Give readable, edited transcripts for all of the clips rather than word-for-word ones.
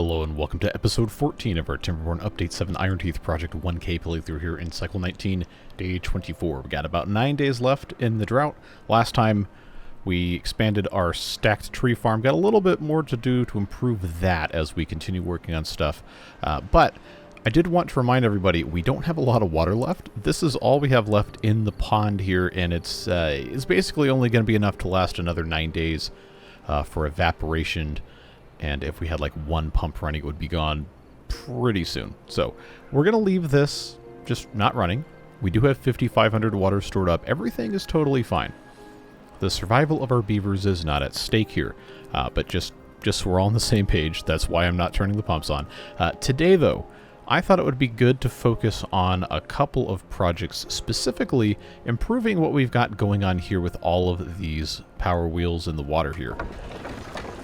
Hello and welcome to episode 14 of our Timberborn Update 7 Iron Teeth Project 1K playthrough here in Cycle 19, Day 24. We got about 9 days left in the drought. Last time we expanded our stacked tree farm. Got a little bit more to do to improve that as we continue working on stuff. But I did want to remind everybody, we don't have a lot of water left. This is all we have left in the pond here, and it's basically only going to be enough to last another 9 days for evaporation. And if we had like one pump running, it would be gone pretty soon. So we're going to leave this just not running. We do have 5,500 water stored up. Everything is totally fine. The survival of our beavers is not at stake here. But just so we're all on the same page, that's why I'm not turning the pumps on. Today, though, I thought it would be good to focus on a couple of projects, specifically improving what we've got going on here with all of these power wheels in the water here.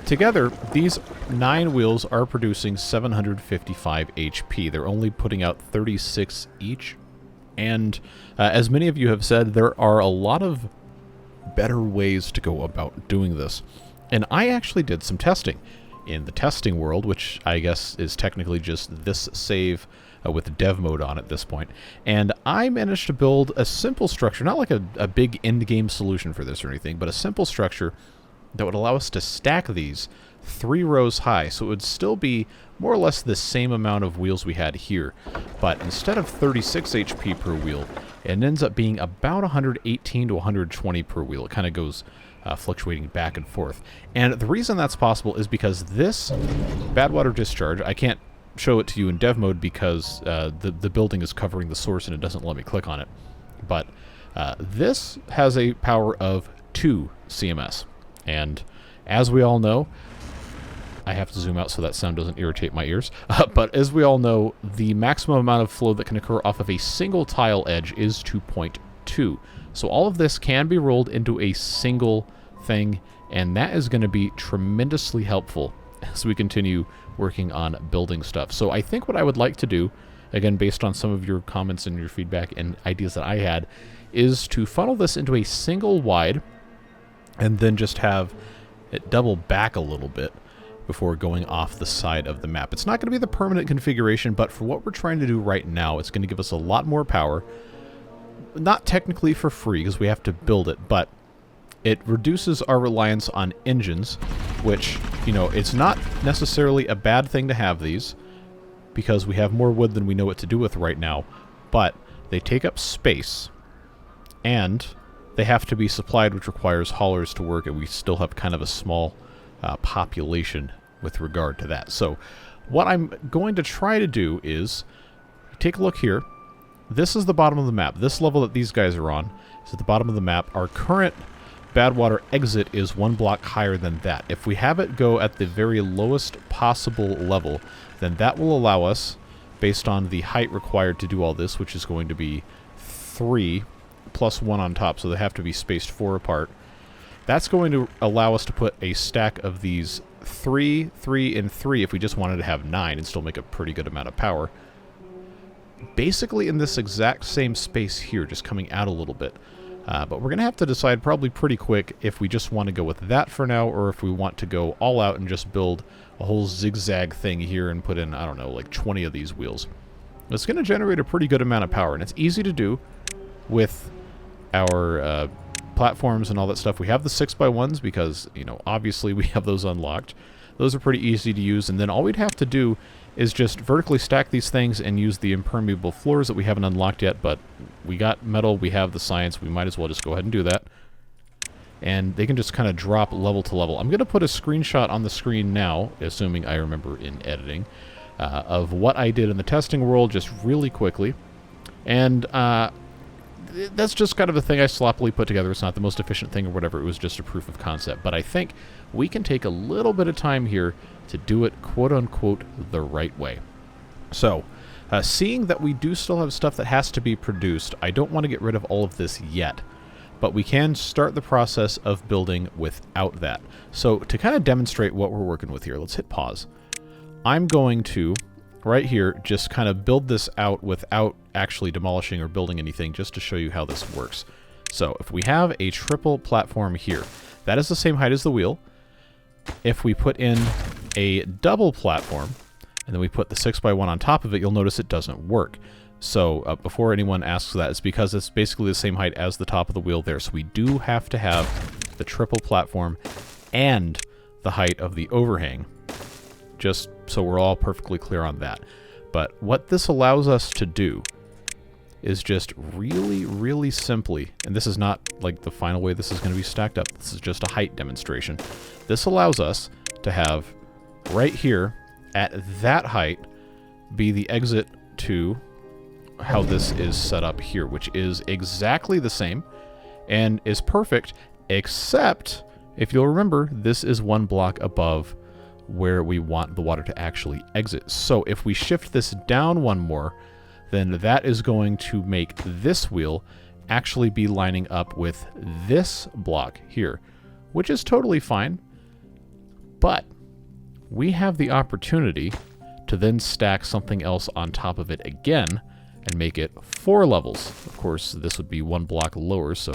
Together, these 9 wheels are producing 755 HP. They're only putting out 36 each. And as many of you have said, there are a lot of better ways to go about doing this. And I actually did some testing in the testing world, which I guess is technically just this save with dev mode on at this point. And I managed to build a simple structure, not like a big end-game solution for this or anything, but a simple structure that would allow us to stack these 3 rows high, so it would still be more or less the same amount of wheels we had here. But instead of 36 HP per wheel, it ends up being about 118 to 120 per wheel. It kind of goes fluctuating back and forth. And the reason that's possible is because this badwater discharge, I can't show it to you in dev mode because the building is covering the source and it doesn't let me click on it. But this has a power of 2 CMS. And as we all know, I have to zoom out so that sound doesn't irritate my ears, but as we all know, the maximum amount of flow that can occur off of a single tile edge is 2.2. So all of this can be rolled into a single thing, and that is going to be tremendously helpful as we continue working on building stuff. So I think what I would like to do, again, based on some of your comments and your feedback and ideas that I had, is to funnel this into a single wide, and then just have it double back a little bit before going off the side of the map. It's not going to be the permanent configuration, but for what we're trying to do right now, it's going to give us a lot more power. Not technically for free, because we have to build it, but it reduces our reliance on engines, which, you know, it's not necessarily a bad thing to have these, because we have more wood than we know what to do with right now, but they take up space, and they have to be supplied, which requires haulers to work, and we still have kind of a small population with regard to that. So what I'm going to try to do is take a look here. This is the bottom of the map. This level that these guys are on is at the bottom of the map. Our current badwater exit is 1 block higher than that. If we have it go at the very lowest possible level, then that will allow us, based on the height required to do all this, which is going to be 3 plus 1 on top, so they have to be spaced 4 apart. That's going to allow us to put a stack of these 3, 3, and 3 if we just wanted to have 9 and still make a pretty good amount of power. Basically in this exact same space here, just coming out a little bit. But we're going to have to decide probably pretty quick if we just want to go with that for now, or if we want to go all out and just build a whole zigzag thing here and put in, I don't know, like 20 of these wheels. It's going to generate a pretty good amount of power, and it's easy to do with our platforms and all that stuff. We have the 6x1s because, you know, obviously we have those unlocked. Those are pretty easy to use, and then all we'd have to do is just vertically stack these things and use the impermeable floors that we haven't unlocked yet, but we got metal, we have the science, we might as well just go ahead and do that. And they can just kind of drop level to level. I'm going to put a screenshot on the screen now, assuming I remember in editing, of what I did in the testing world just really quickly. And that's just kind of a thing I sloppily put together. It's not the most efficient thing or whatever. It was just a proof of concept. But I think we can take a little bit of time here to do it, quote-unquote, the right way. So, seeing that we do still have stuff that has to be produced, I don't want to get rid of all of this yet. But we can start the process of building without that. So, to kind of demonstrate what we're working with here, let's hit pause. I'm going to, right here, just kind of build this out without actually demolishing or building anything, just to show you how this works. So if we have a triple platform here, that is the same height as the wheel. If we put in a double platform, and then we put the 6x1 on top of it, you'll notice it doesn't work. So before anyone asks that, it's because it's basically the same height as the top of the wheel there. So we do have to have the triple platform and the height of the overhang, just so we're all perfectly clear on that. But what this allows us to do is just really, really simply, and this is not like the final way this is going to be stacked up, this is just a height demonstration. This allows us to have right here at that height be the exit to how this is set up here, which is exactly the same and is perfect, except if you'll remember, this is one block above where we want the water to actually exit. So if we shift this down one more, then that is going to make this wheel actually be lining up with this block here, which is totally fine. But we have the opportunity to then stack something else on top of it again and make it 4 levels. Of course, this would be 1 block lower, so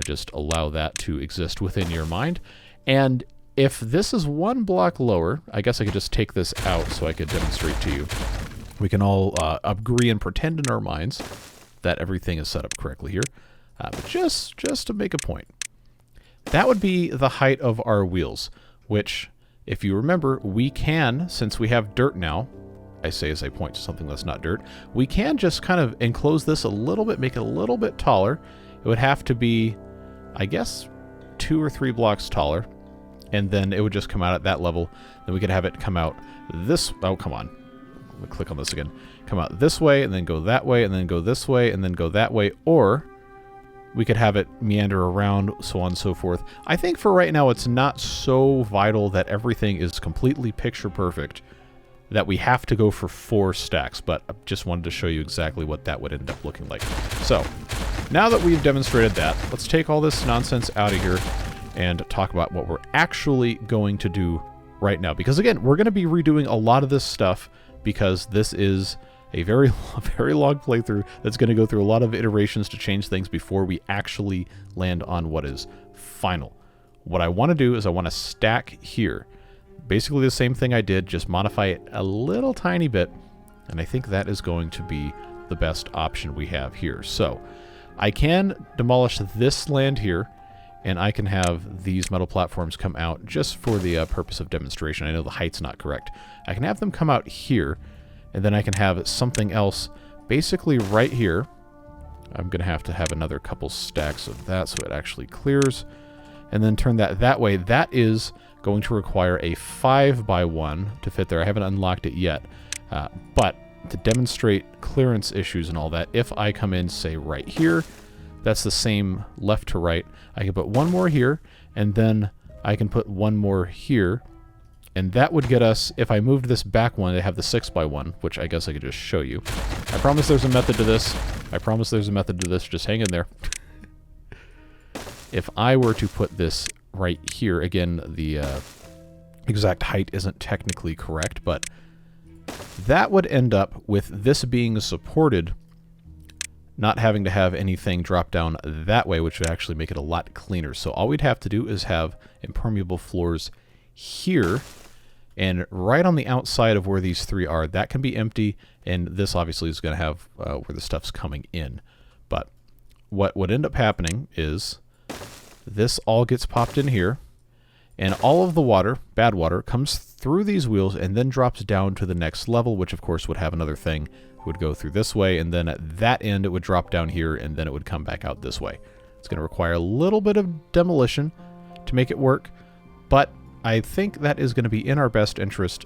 just allow that to exist within your mind. And if this is 1 block lower, I guess I could just take this out so I could demonstrate to you. We can all agree and pretend in our minds that everything is set up correctly here. But just to make a point, that would be the height of our wheels, which, if you remember, we can, since we have dirt now, I say as I point to something that's not dirt, we can just kind of enclose this a little bit, make it a little bit taller. It would have to be, I guess, 2 or 3 blocks taller, and then it would just come out at that level. Then we could have it come out this, oh, come on. Let me click on this again. Come out this way, and then go that way, and then go this way, and then go that way, or we could have it meander around, so on and so forth. I think for right now, it's not so vital that everything is completely picture perfect that we have to go for 4 stacks, but I just wanted to show you exactly what that would end up looking like. So, now that we've demonstrated that, let's take all this nonsense out of here and talk about what we're actually going to do right now. Because again, we're going to be redoing a lot of this stuff because this is a very long playthrough that's going to go through a lot of iterations to change things before we actually land on what is final. What I want to do is I want to stack here. Basically the same thing I did, just modify it a little tiny bit, and I think that is going to be the best option we have here. So I can demolish this land here, and I can have these metal platforms come out just for the purpose of demonstration. I know the height's not correct. I can have them come out here, and then I can have something else basically right here. I'm going to have another couple stacks of that so it actually clears, and then turn that way. That is going to require a 5x1 to fit there. I haven't unlocked it yet, but to demonstrate clearance issues and all that, if I come in, say, right here, that's the same left to right. I can put 1 more here, and then I can put 1 more here, and that would get us, if I moved this back one, to have the 6x1, which I guess I could just show you. I promise there's a method to this. I promise there's a method to this. Just hang in there. If I were to put this right here, again, the exact height isn't technically correct, but that would end up with this being supported, not having to have anything drop down that way, which would actually make it a lot cleaner. So all we'd have to do is have impermeable floors here, and right on the outside of where these 3 are, that can be empty, and this obviously is going to have where the stuff's coming in. But what would end up happening is this all gets popped in here, and all of the water, bad water, comes through these wheels and then drops down to the next level, which of course would have another thing. It would go through this way, and then at that end it would drop down here, and then it would come back out this way. It's going to require a little bit of demolition to make it work, but I think that is going to be in our best interest,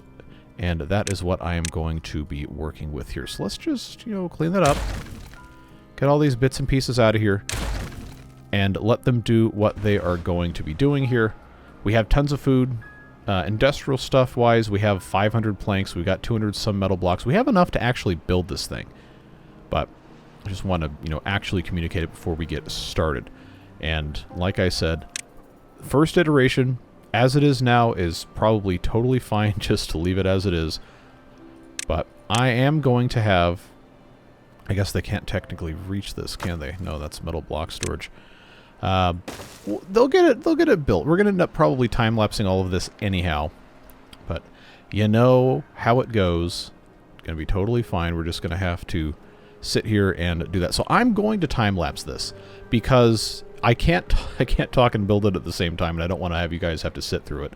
and that is what I am going to be working with here. So let's just, clean that up, get all these bits and pieces out of here, and let them do what they are going to be doing here. We have tons of food. Industrial stuff-wise, we have 500 planks. We've got 200 some metal blocks. We have enough to actually build this thing. But I just want to, actually communicate it before we get started. And like I said, first iteration, as it is now, is probably totally fine just to leave it as it is. But I am going to have... I guess they can't technically reach this, can they? No, that's metal block storage. They'll get it built. We're going to end up probably time-lapsing all of this anyhow. But you know how it goes. It's going to be totally fine. We're just going to have to sit here and do that. So I'm going to time-lapse this because I can't talk and build it at the same time, and I don't want to have you guys have to sit through it.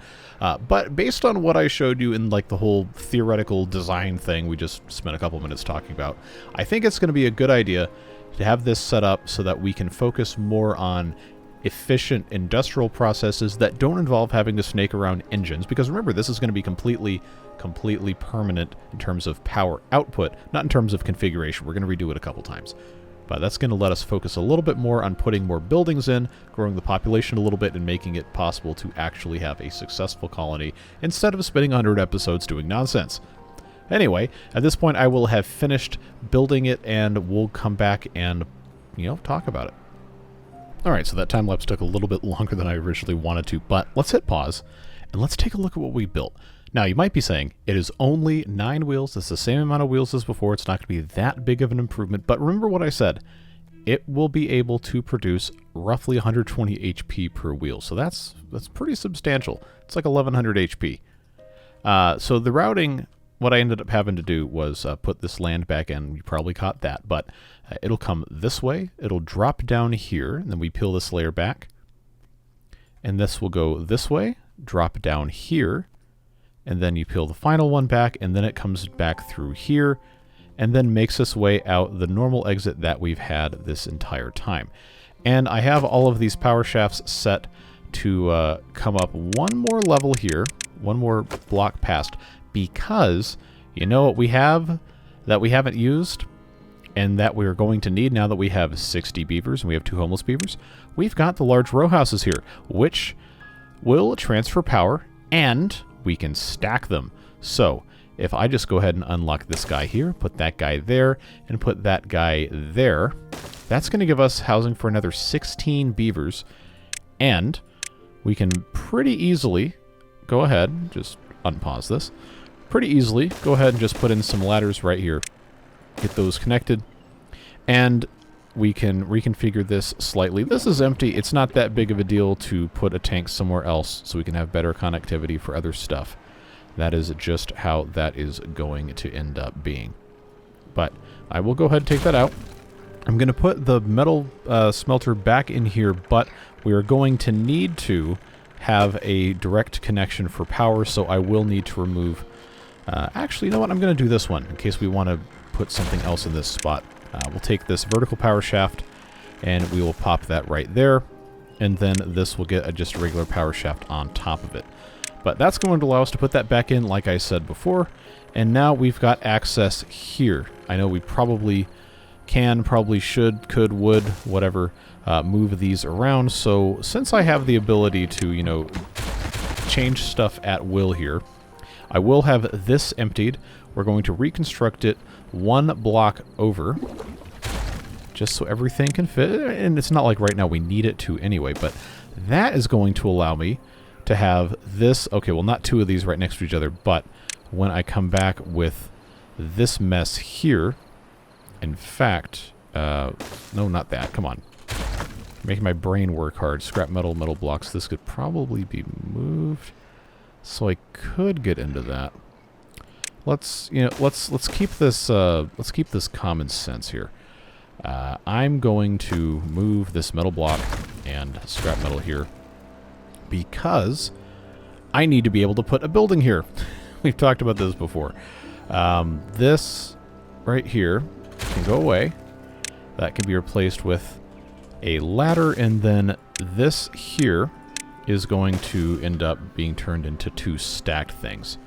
But based on what I showed you in like the whole theoretical design thing we just spent a couple minutes talking about, I think it's going to be a good idea to have this set up so that we can focus more on efficient industrial processes that don't involve having to snake around engines. Because remember, this is going to be completely permanent in terms of power output, not in terms of configuration. We're going to redo it a couple times. But that's going to let us focus a little bit more on putting more buildings in, growing the population a little bit, and making it possible to actually have a successful colony instead of spending 100 episodes doing nonsense. Anyway, at this point I will have finished building it, and we'll come back and, talk about it. Alright, so that time-lapse took a little bit longer than I originally wanted to, but let's hit pause, and let's take a look at what we built. Now, you might be saying, it is only 9 wheels. It's the same amount of wheels as before. It's not going to be that big of an improvement. But remember what I said. It will be able to produce roughly 120 HP per wheel. So that's pretty substantial. It's like 1100 HP. So the routing, what I ended up having to do was put this land back in. You probably caught that. But it'll come this way. It'll drop down here. And then we peel this layer back. And this will go this way, drop down here. And then you peel the final one back, and then it comes back through here, and then makes its way out the normal exit that we've had this entire time. And I have all of these power shafts set to come up one more level here, one more block past, because you know what we have that we haven't used and that we're going to need now that we have 60 beavers and we have 2 homeless beavers? We've got the large row houses here, which will transfer power, and we can stack them. So if I just go ahead and unlock this guy here, put that guy there, and put that guy there, that's going to give us housing for another 16 beavers. And we can pretty easily go ahead, just unpause this, pretty easily go ahead and just put in some ladders right here, get those connected, and we can reconfigure this slightly. This is empty. It's not that big of a deal to put a tank somewhere else so we can have better connectivity for other stuff. That is just how that is going to end up being. But I will go ahead and take that out. I'm going to put the metal smelter back in here, but we are going to need to have a direct connection for power, so I will need to remove... actually, you know what? I'm going to do this one in case we want to put something else in this spot. We'll take this vertical power shaft and we will pop that right there, and then this will get just a regular power shaft on top of it. But that's going to allow us to put that back in like I said before, and now we've got access here. I know we probably can, probably should, could, would, whatever, move these around. So since I have the ability to, change stuff at will here, I will have this emptied. We're going to reconstruct it 1 block over, just so everything can fit. And it's not like right now we need it to anyway, but that is going to allow me to have this, okay, well, not 2 of these right next to each other, but when I come back with this mess here, in fact, no, not that, come on. Making my brain work hard. Scrap metal, metal blocks. This could probably be moved, so I could get into that. Let's keep this common sense here. I'm going to move this metal block and scrap metal here because I need to be able to put a building here. We've talked about this before. This right here can go away. That can be replaced with a ladder, and then this here is going to end up being turned into 2 stacked things.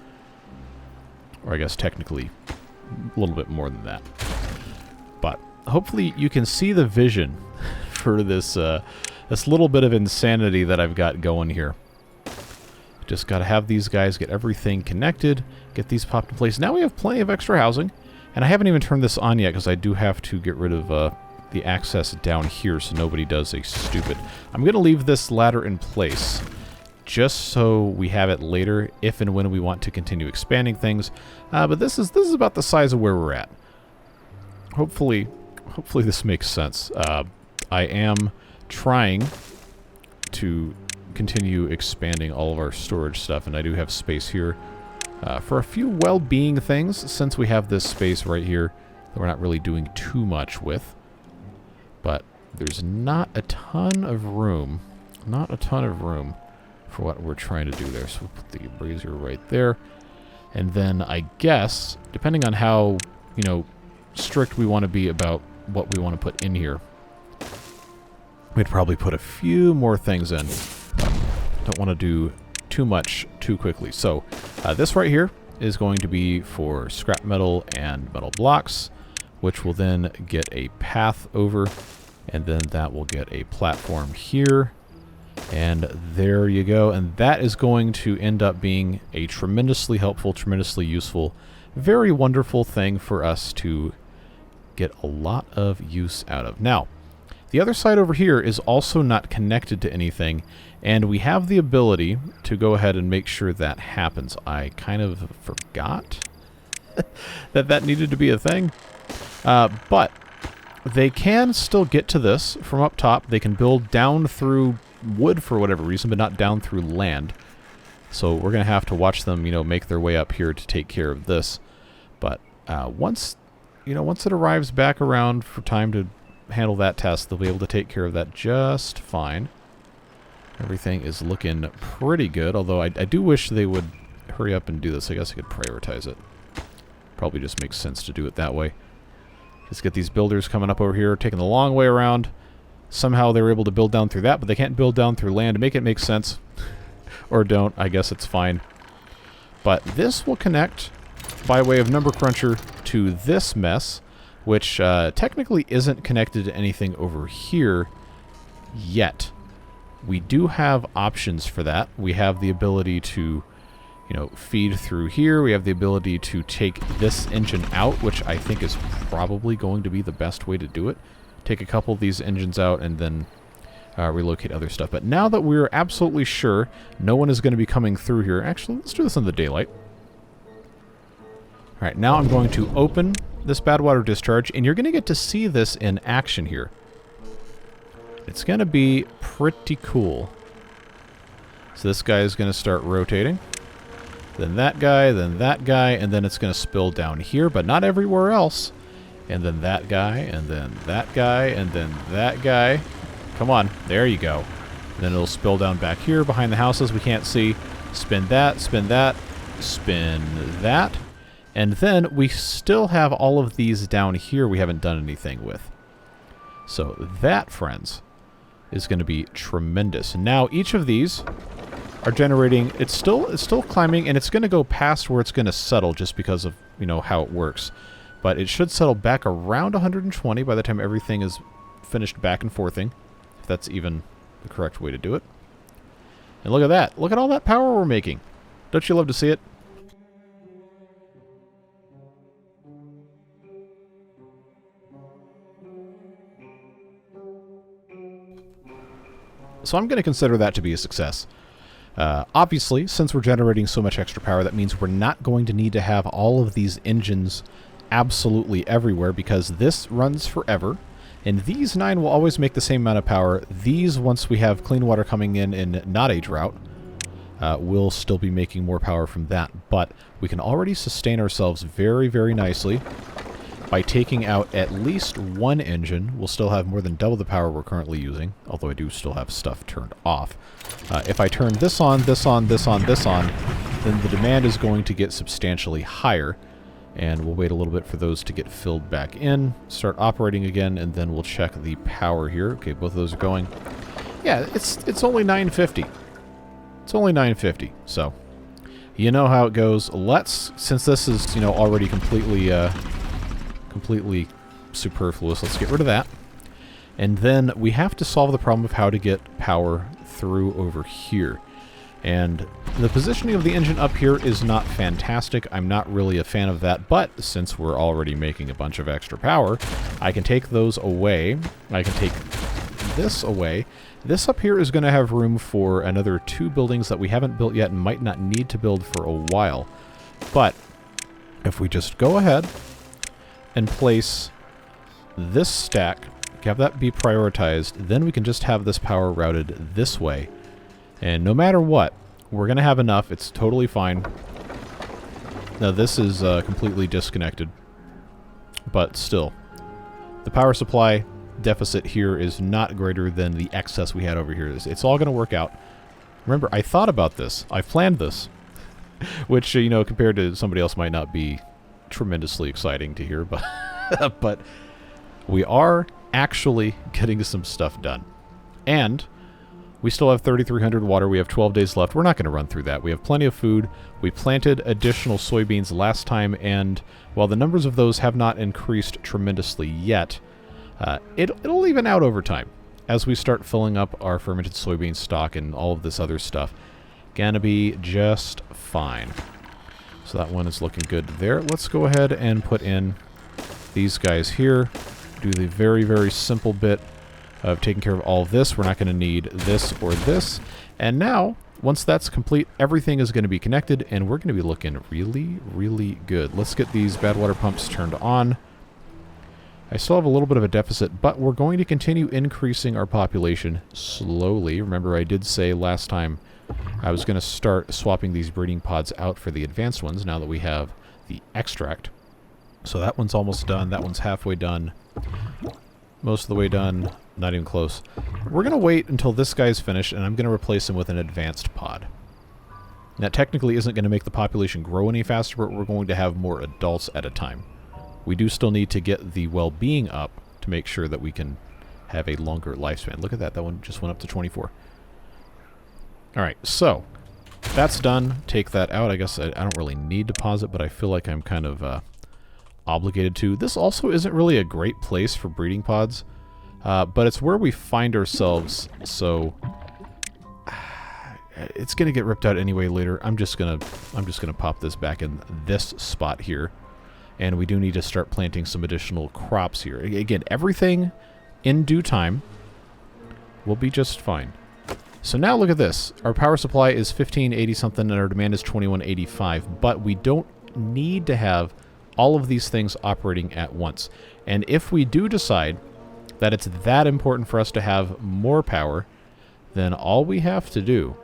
Or I guess technically a little bit more than that. But hopefully you can see the vision for this this little bit of insanity that I've got going here. Just got to have these guys get everything connected, get these popped in place. Now we have plenty of extra housing, and I haven't even turned this on yet because I do have to get rid of the access down here so nobody does a stupid... I'm going to leave this ladder in place just so we have it later if and when we want to continue expanding things. But this is about the size of where we're at. Hopefully this makes sense. I am trying to continue expanding all of our storage stuff, and I do have space here for a few well-being things, since we have this space right here that we're not really doing too much with. But there's not a ton of room. Not a ton of room for what we're trying to do there. So we'll put the brazier right there. And then I guess, depending on how, you know, strict we want to be about what we want to put in here, we'd probably put a few more things in. Don't want to do too much too quickly. So this right here is going to be for scrap metal and metal blocks, which will then get a path over, and then that will get a platform here. And there you go. And that is going to end up being a tremendously helpful, tremendously useful, very wonderful thing for us to get a lot of use out of. Now, the other side over here is also not connected to anything, and we have the ability to go ahead and make sure that happens. I kind of forgot that that needed to be a thing. But they can still get to this from up top. They can build down through wood for whatever reason, but not down through land. So we're going to have to watch them, you know, make their way up here to take care of this. But once it arrives back around for time to handle that test, they'll be able to take care of that just fine. Everything is looking pretty good, although I do wish they would hurry up and do this. I guess I could prioritize it. Probably just makes sense to do it that way. Just get these builders coming up over here, taking the long way around. Somehow they were able to build down through that, but they can't build down through land to make it make sense. Or don't. I guess it's fine. But this will connect by way of number cruncher to this mess, which technically isn't connected to anything over here yet. We do have options for that. We have the ability to, you know, feed through here. We have the ability to take this engine out, which I think is probably going to be the best way to do it. Take a couple of these engines out and then relocate other stuff. But now that we're absolutely sure no one is going to be coming through here, actually, let's do this in the daylight. All right, now I'm going to open this badwater discharge, and you're going to get to see this in action here. It's going to be pretty cool. So this guy is going to start rotating. Then that guy, and then it's going to spill down here, but not everywhere else. And then that guy, and then that guy, and then that guy. Come on, there you go. And then it'll spill down back here behind the houses we can't see. Spin that, spin that, spin that. And then we still have all of these down here we haven't done anything with. So that, friends, is going to be tremendous. And now each of these are generating, it's still climbing, and it's going to go past where it's going to settle just because of, you know, how it works. But it should settle back around 120 by the time everything is finished back and forthing, if that's even the correct way to do it. And look at that. Look at all that power we're making. Don't you love to see it? So I'm going to consider that to be a success. Obviously, since we're generating so much extra power, that means we're not going to need to have all of these engines absolutely everywhere, because this runs forever, and these 9 will always make the same amount of power. These, once we have clean water coming in not a drought, will still be making more power from that. But we can already sustain ourselves very, very nicely by taking out at least one engine. We'll still have more than double the power we're currently using, although I do still have stuff turned off. If I turn this on, this on, this on, this on, then the demand is going to get substantially higher. And we'll wait a little bit for those to get filled back in, start operating again, and then we'll check the power here. Okay, both of those are going. Yeah, it's only 950. It's only 950, so you know how it goes. Let's, since this is, you know, already completely superfluous, let's get rid of that. And then we have to solve the problem of how to get power through over here. And the positioning of the engine up here is not fantastic. I'm not really a fan of that, but since we're already making a bunch of extra power, I can take those away. I can take this away. This up here is going to have room for another 2 buildings that we haven't built yet and might not need to build for a while. But if we just go ahead and place this stack, have that be prioritized, then we can just have this power routed this way. And no matter what, we're going to have enough. It's totally fine. Now this is completely disconnected, but still, the power supply deficit here is not greater than the excess we had over here. It's all going to work out. Remember, I thought about this. I planned this, which, you know, compared to somebody else might not be tremendously exciting to hear, but but we are actually getting some stuff done. And we still have 3,300 water. We have 12 days left. We're not going to run through that. We have plenty of food. We planted additional soybeans last time, and while the numbers of those have not increased tremendously yet, it'll even out over time as we start filling up our fermented soybean stock and all of this other stuff. Gonna be just fine. So that one is looking good there. Let's go ahead and put in these guys here. Do the very, very simple bit of taking care of all of this. We're not going to need this or this. And now, once that's complete, everything is going to be connected, and we're going to be looking really, really good. Let's get these badwater pumps turned on. I still have a little bit of a deficit, but we're going to continue increasing our population slowly. Remember, I did say last time I was going to start swapping these breeding pods out for the advanced ones now that we have the extract. So that one's almost done. That one's halfway done. Most of the way done. Not even close. We're going to wait until this guy's finished, and I'm going to replace him with an advanced pod. That technically isn't going to make the population grow any faster, but we're going to have more adults at a time. We do still need to get the well-being up to make sure that we can have a longer lifespan. Look at that. That one just went up to 24. Alright, so that's done. Take that out. I guess I don't really need to pause it, but I feel like I'm kind of obligated to. This also isn't really a great place for breeding pods, but it's where we find ourselves, so it's gonna get ripped out anyway later. I'm just gonna pop this back in this spot here, and we do need to start planting some additional crops here. Again, everything in due time will be just fine. So now look at this. Our power supply is 1580 something, and our demand is 2185, but we don't need to have all of these things operating at once. And if we do decide that it's that important for us to have more power, then all we have to do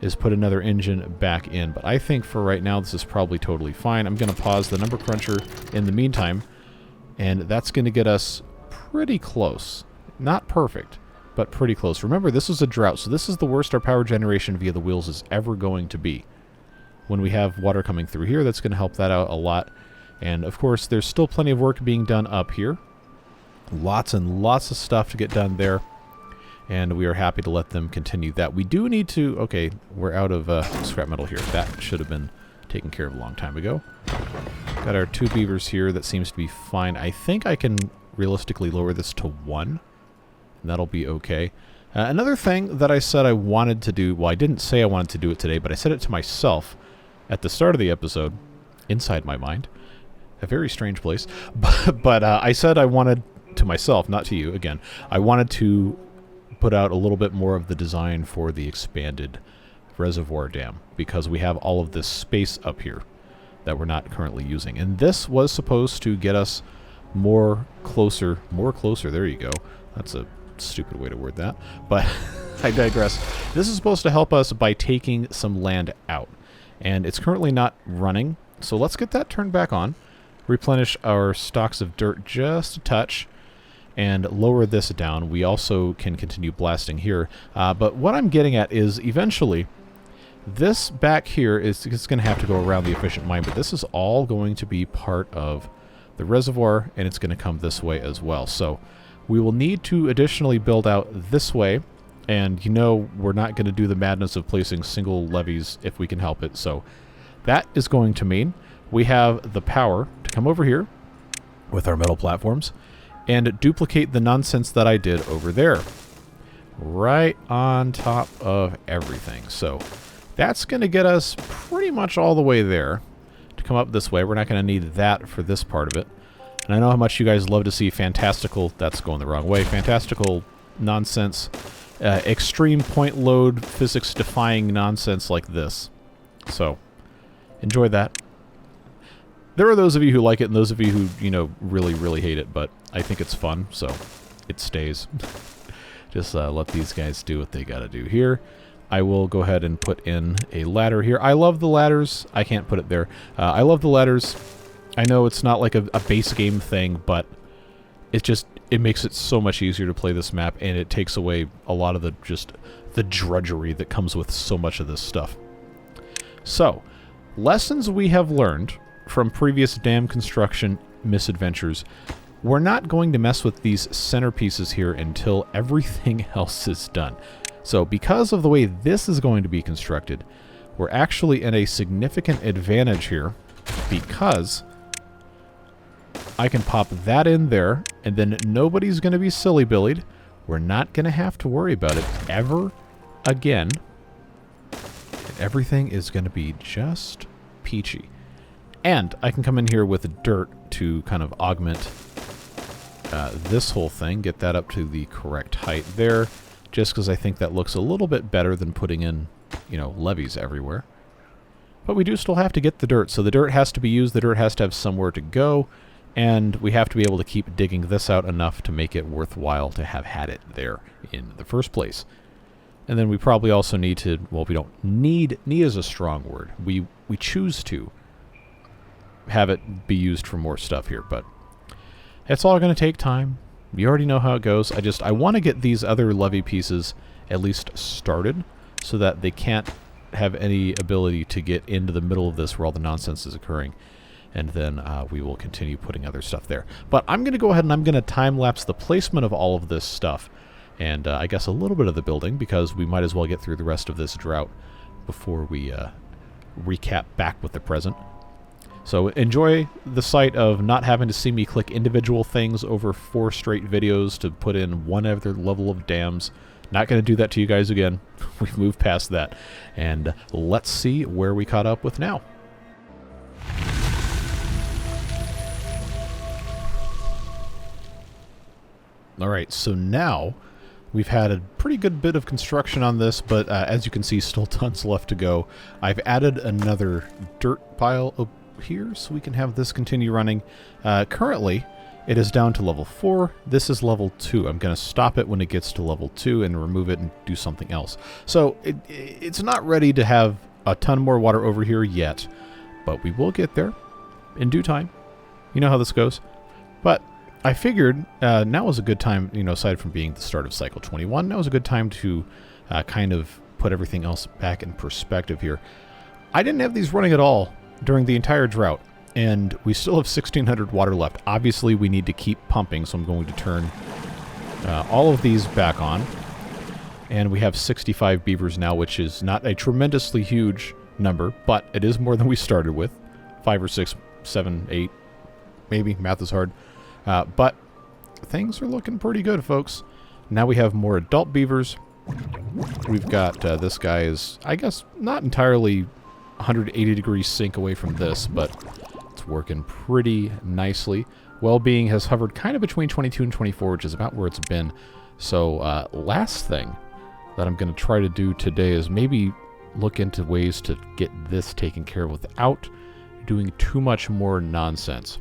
is put another engine back in. But I think for right now, this is probably totally fine. I'm going to pause the number cruncher in the meantime, and that's going to get us pretty close. Not perfect, but pretty close. Remember, this is a drought, so this is the worst our power generation via the wheels is ever going to be. When we have water coming through here, that's going to help that out a lot. And, of course, there's still plenty of work being done up here. Lots and lots of stuff to get done there. And we are happy to let them continue that. We do need to... Okay, we're out of scrap metal here. That should have been taken care of a long time ago. Got our 2 beavers here. That seems to be fine. I think I can realistically lower this to 1. And that'll be okay. Another thing that I said I wanted to do... Well, I didn't say I wanted to do it today, but I said it to myself at the start of the episode, inside my mind. A very strange place. But I said I wanted, to myself, not to you, again, I wanted to put out a little bit more of the design for the expanded reservoir dam, because we have all of this space up here that we're not currently using. And this was supposed to get us more closer, there you go. That's a stupid way to word that, but I digress. This is supposed to help us by taking some land out, and it's currently not running, so let's get that turned back on, replenish our stocks of dirt just a touch, and lower this down. We also can continue blasting here, but what I'm getting at is eventually this back here is it's going to have to go around the efficient mine, but this is all going to be part of the reservoir, and it's going to come this way as well. So we will need to additionally build out this way, and you know we're not going to do the madness of placing single levees if we can help it. So that is going to mean we have the power to come over here with our metal platforms and duplicate the nonsense that I did over there, right on top of everything. So that's going to get us pretty much all the way there to come up this way. We're not going to need that for this part of it. And I know how much you guys love to see fantastical, that's going the wrong way, fantastical nonsense, extreme point load, physics-defying nonsense like this. So, enjoy that. There are those of you who like it and those of you who, you know, really, really hate it, but I think it's fun, so it stays. Just let these guys do what they gotta do here. I will go ahead and put in a ladder here. I love the ladders. I can't put it there. I love the ladders. I know it's not like a base game thing, but it makes it so much easier to play this map, and it takes away a lot of the drudgery that comes with so much of this stuff. So, lessons we have learned from previous dam construction misadventures. We're not going to mess with these centerpieces here until everything else is done. So because of the way this is going to be constructed, we're actually in a significant advantage here because I can pop that in there, and then nobody's going to be silly-billied. We're not going to have to worry about it ever again. And everything is going to be just peachy. And I can come in here with dirt to kind of augment this whole thing, get that up to the correct height there, just because I think that looks a little bit better than putting in, levees everywhere. But we do still have to get the dirt, so the dirt has to be used, the dirt has to have somewhere to go, and we have to be able to keep digging this out enough to make it worthwhile to have had it there in the first place. And then we probably also need to, well, we don't need is a strong word. We choose to have it be used for more stuff here, but it's all going to take time. You already know how it goes. I want to get these other levee pieces at least started so that they can't have any ability to get into the middle of this where all the nonsense is occurring. And then we will continue putting other stuff there. But I'm going to go ahead and I'm going to time-lapse the placement of all of this stuff. And I guess a little bit of the building, because we might as well get through the rest of this drought before we recap back with the present. So enjoy the sight of not having to see me click individual things over 4 straight videos to put in one other level of dams. Not going to do that to you guys again. We've moved past that. And let's see where we caught up with now. Alright, so now we've had a pretty good bit of construction on this, but as you can see, still tons left to go. I've added another dirt pile up here so we can have this continue running. Currently, it is down to level 4. This is level 2. I'm going to stop it when it gets to level 2 and remove it and do something else. So it's not ready to have a ton more water over here yet, but we will get there in due time. You know how this goes. But I figured now is a good time, aside from being the start of cycle 21, now is a good time to kind of put everything else back in perspective here. I didn't have these running at all during the entire drought, and we still have 1,600 water left. Obviously, we need to keep pumping, so I'm going to turn all of these back on. And we have 65 beavers now, which is not a tremendously huge number, but it is more than we started with. 5 or 6, 7, 8, maybe. Math is hard. But things are looking pretty good, folks. Now we have more adult beavers. We've got this guy is, I guess, not entirely 180 degrees sync away from this, but it's working pretty nicely. Well-being has hovered kind of between 22 and 24, which is about where it's been. So last thing that I'm going to try to do today is maybe look into ways to get this taken care of without doing too much more nonsense.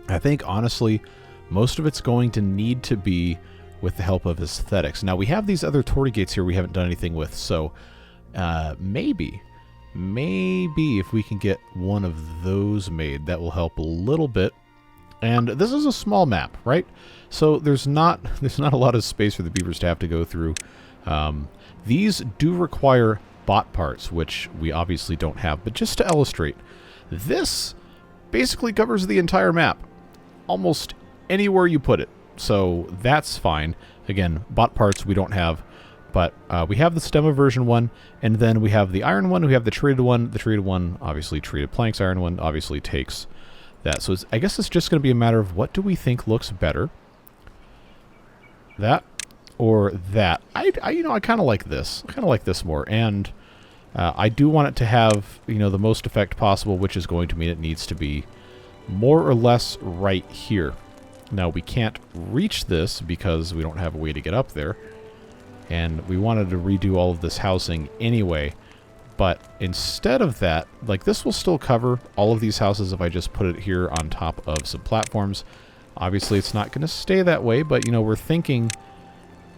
I think, honestly, most of it's going to need to be with the help of aesthetics. Now, we have these other Torii gates here we haven't done anything with, so maybe if we can get one of those made, that will help a little bit. And this is a small map, right? So there's not a lot of space for the beavers to have to go through. These do require bot parts, which we obviously don't have. But just to illustrate, this basically covers the entire map, almost anywhere you put it. So that's fine. Again, bot parts we don't have. But we have the Stemma version 1, and then we have the iron one, we have the treated one. The treated one, obviously treated planks. Iron one obviously takes that. So I guess it's just going to be a matter of what do we think looks better. That or that. I kind of like this. I kind of like this more. And I do want it to have, the most effect possible, which is going to mean it needs to be more or less right here. Now, we can't reach this because we don't have a way to get up there. And we wanted to redo all of this housing anyway. But instead of that, like, this will still cover all of these houses if I just put it here on top of some platforms. Obviously, it's not going to stay that way, but, we're thinking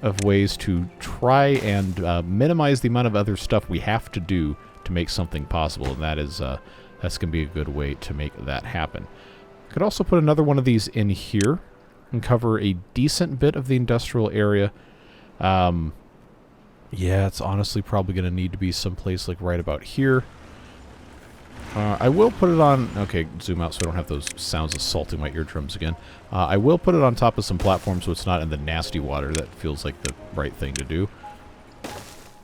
of ways to try and minimize the amount of other stuff we have to do to make something possible, and that is that's going to be a good way to make that happen. Could also put another one of these in here and cover a decent bit of the industrial area. Yeah, it's honestly probably going to need to be someplace like right about here. I will put it on... Okay, zoom out so I don't have those sounds assaulting my eardrums again. I will put it on top of some platforms so it's not in the nasty water. That feels like the right thing to do.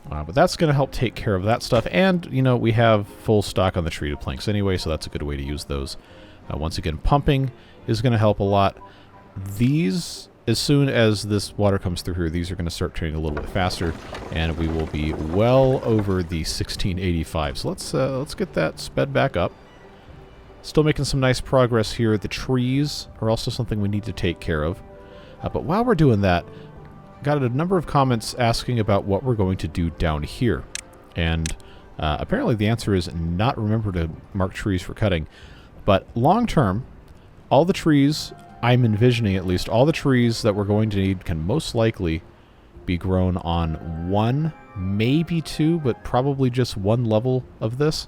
But that's going to help take care of that stuff. And, you know, we have full stock on the treated planks anyway, so that's a good way to use those. Once again, pumping is going to help a lot. These, as soon as this water comes through here, these are going to start turning a little bit faster, and we will be well over the 1685. So let's get that sped back up. Still making some nice progress here. The trees are also something we need to take care of. But while we're doing that, got a number of comments asking about what we're going to do down here. And apparently the answer is not remember to mark trees for cutting. But long term, all the trees, I'm envisioning at least, all the trees that we're going to need can most likely be grown on one, maybe two, but probably just one level of this.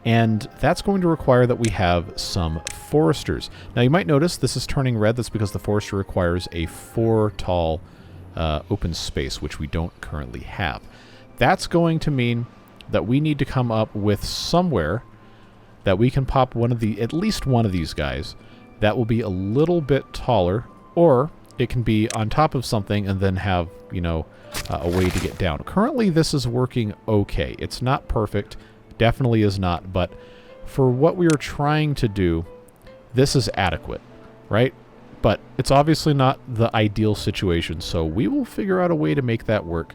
And that's going to require that we have some foresters. Now you might notice this is turning red. That's because the forester requires a 4 tall open space, which we don't currently have. That's going to mean that we need to come up with somewhere that we can pop at least one of these guys that will be a little bit taller, or it can be on top of something and then have, you know, a way to get down. Currently this is working okay. It's not perfect, definitely is not, but for what we are trying to do, this is adequate, right? But it's obviously not the ideal situation, so we will figure out a way to make that work.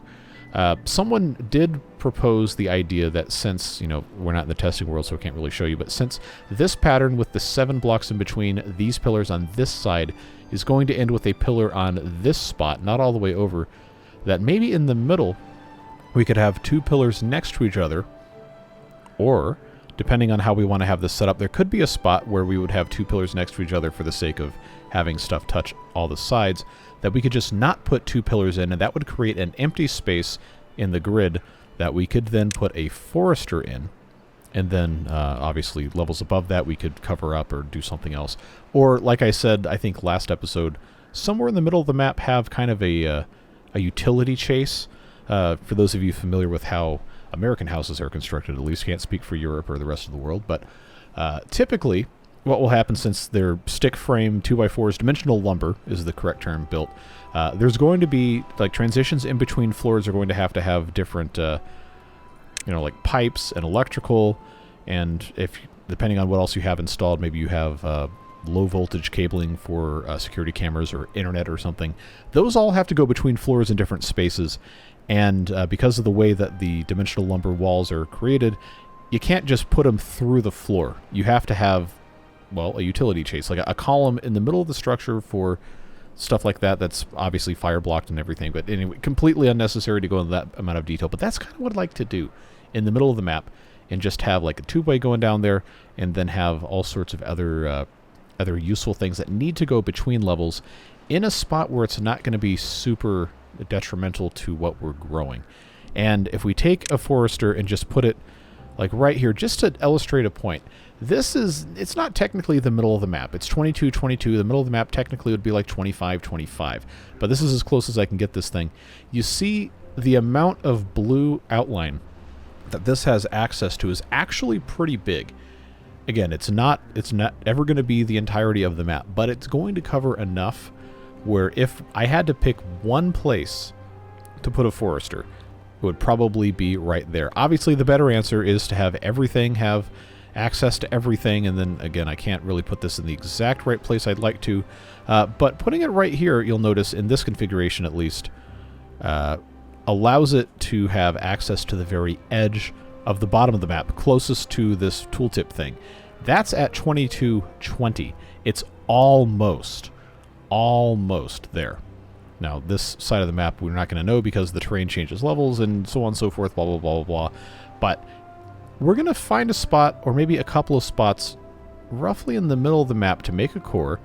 Someone did propose the idea that since, you know, we're not in the testing world, so I can't really show you, but since this pattern with the 7 blocks in between these pillars on this side is going to end with a pillar on this spot, not all the way over, that maybe in the middle we could have 2 pillars next to each other, or, depending on how we want to have this set up, there could be a spot where we would have 2 pillars next to each other for the sake of having stuff touch all the sides, that we could just not put 2 pillars in, and that would create an empty space in the grid that we could then put a forester in, and then obviously levels above that we could cover up or do something else. Or, like I said, I think last episode, somewhere in the middle of the map have kind of a utility chase. For those of you familiar with how American houses are constructed, at least, can't speak for Europe or the rest of the world, but typically what will happen, since they're stick frame 2x4s, dimensional lumber is the correct term, built, there's going to be, like, transitions in between floors are going to have different, you know, like pipes and electrical, and if, depending on what else you have installed, maybe you have low voltage cabling for security cameras or internet or something. Those all have to go between floors in different spaces, and because of the way that the dimensional lumber walls are created, you can't just put them through the floor. You have to have, well, a utility chase, like a column in the middle of the structure for stuff like that. That's obviously fire blocked and everything, but anyway, completely unnecessary to go into that amount of detail. But that's kind of what I'd like to do in the middle of the map, and just have like a tubeway going down there, and then have all sorts of other useful things that need to go between levels in a spot where it's not going to be super detrimental to what we're growing. And if we take a forester and just put it like right here, just to illustrate a point, it's not technically the middle of the map. It's 22, 22. The middle of the map technically would be like 25, 25. But this is as close as I can get this thing. You see the amount of blue outline that this has access to is actually pretty big. Again, it's not ever going to be the entirety of the map, but it's going to cover enough where if I had to pick one place to put a forester, it would probably be right there. Obviously, the better answer is to have everything have access to everything, and then, again, I can't really put this in the exact right place I'd like to, but putting it right here, you'll notice, in this configuration at least, allows it to have access to the very edge of the bottom of the map, closest to this tooltip thing. That's at 2220. It's almost there. Now, this side of the map we're not going to know because the terrain changes levels and so on and so forth, blah, blah, blah, blah, blah. But we're going to find a spot, or maybe a couple of spots, roughly in the middle of the map to make a core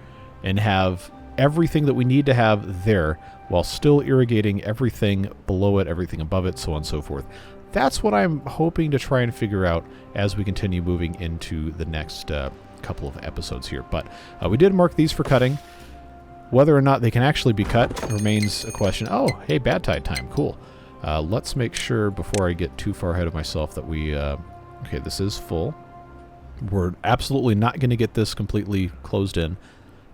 and have everything that we need to have there, while still irrigating everything below it, everything above it, so on and so forth. That's what I'm hoping to try and figure out as we continue moving into the next couple of episodes here. But we did mark these for cutting. Whether or not they can actually be cut remains a question. Oh, hey, bad tide time. Cool. Let's make sure before I get too far ahead of myself that we... okay, this is full. We're absolutely not going to get this completely closed in.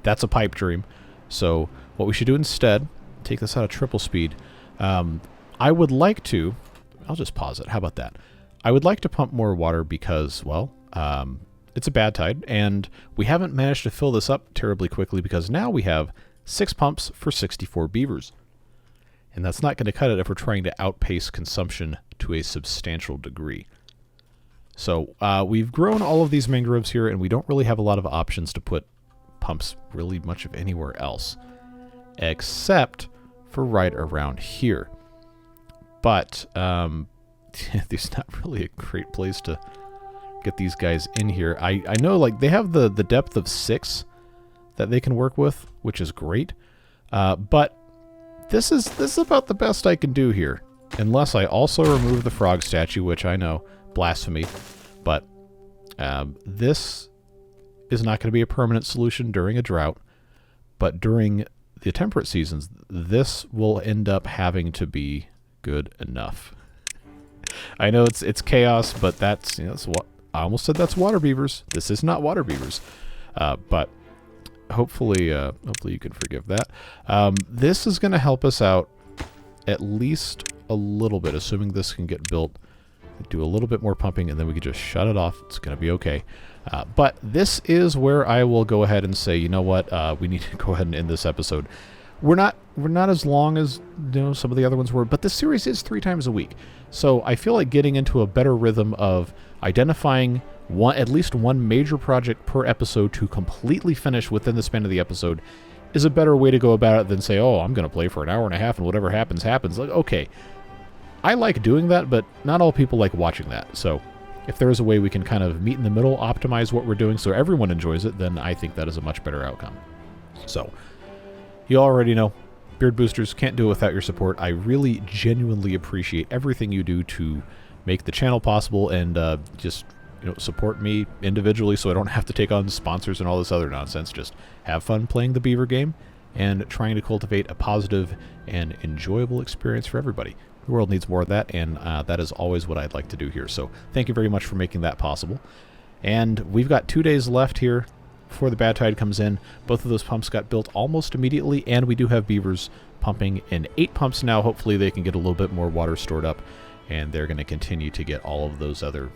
That's a pipe dream. So what we should do instead, take this out of triple speed. I would like to... I'll just pause it. How about that? I would like to pump more water because, well, it's a bad tide, and we haven't managed to fill this up terribly quickly because now we have 6 pumps for 64 beavers. And that's not going to cut it if we're trying to outpace consumption to a substantial degree. So we've grown all of these mangroves here, and we don't really have a lot of options to put pumps really much of anywhere else, except for right around here. But there's not really a great place to get these guys in here. I know, like, they have the depth of 6 that they can work with, which is great. But this is about the best I can do here, unless I also remove the frog statue, which I know, blasphemy. But this is not going to be a permanent solution during a drought. But during the temperate seasons, this will end up having to be good enough. I know it's chaos, but that's, you know, that's what I almost said. That's water beavers. This is not water beavers, but hopefully you can forgive that. This is going to help us out at least a little bit, assuming this can get built. Do a little bit more pumping, and then we can just shut it off. It's going to be okay. But this is where I will go ahead and say, you know what, we need to go ahead and end this episode. We're not as long as, you know, some of the other ones were, but this series is 3 times a week. So I feel like getting into a better rhythm of identifying at least one major project per episode to completely finish within the span of the episode is a better way to go about it than say, oh, I'm going to play for an hour and a half and whatever happens, happens. Like, okay, I like doing that, but not all people like watching that. So if there is a way we can kind of meet in the middle, optimize what we're doing so everyone enjoys it, then I think that is a much better outcome. So you already know, Beard Boosters, can't do it without your support. I really genuinely appreciate everything you do to make the channel possible and just, you know, support me individually so I don't have to take on sponsors and all this other nonsense. Just have fun playing the beaver game and trying to cultivate a positive and enjoyable experience for everybody. The world needs more of that, and that is always what I'd like to do here. So thank you very much for making that possible. And we've got 2 days left here before the bad tide comes in. Both of those pumps got built almost immediately, and we do have beavers pumping in 8 pumps now. Hopefully they can get a little bit more water stored up, and they're going to continue to get all of those other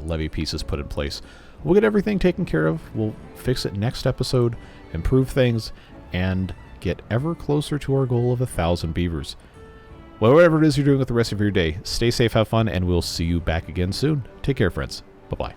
levee pieces put in place. We'll get everything taken care of. We'll fix it next episode, improve things, and get ever closer to our goal of 1,000 beavers. Well, whatever it is you're doing with the rest of your day, stay safe, have fun, and we'll see you back again soon. Take care, friends. Bye-bye.